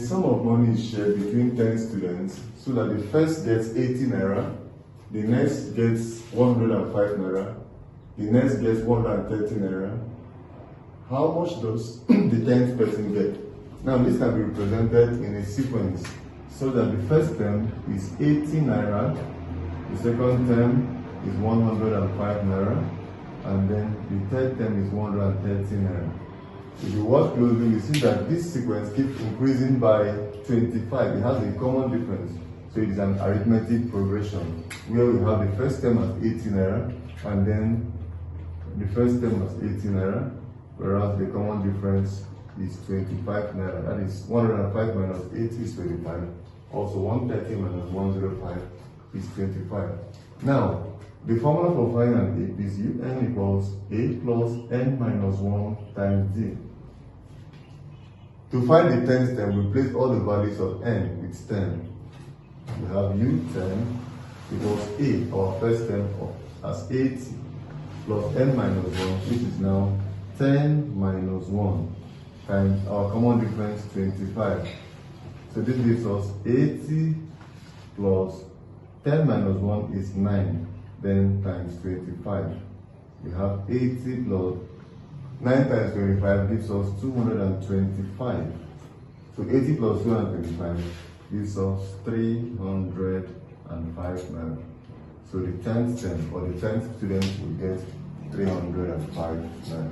The sum of money is shared between 10 students so that the first gets 80 naira, the next gets 105 naira, the next gets 130 naira. How much does the 10th person get? Now this can be represented in a sequence so that the first term is 80 naira, the second term is 105 naira, and then the third term is 130 naira. If you watch closely, you see that this sequence keeps increasing by 25. It has a common difference. So it is an arithmetic progression where we have the first term as 80 naira and then the first term as 80 naira, whereas the common difference is 25 naira. That is 105 minus 80 is 25. Also 130 minus 105 is 25. Now, the formula for finding an AP is UN equals A plus N minus 1 times D. To find the 10th term, we place all the values of N with 10. We have U10 equals A, our first term, as 80 plus N minus 1, which is now 10 minus 1 times our common difference 25. So this gives us 80 plus 10 minus 1 is 9, then times 25. We have 80 plus 9 times 25 gives us 225. So 80 plus 225 gives us 305 naira. So the 10th term or the 10th student will get 305 naira.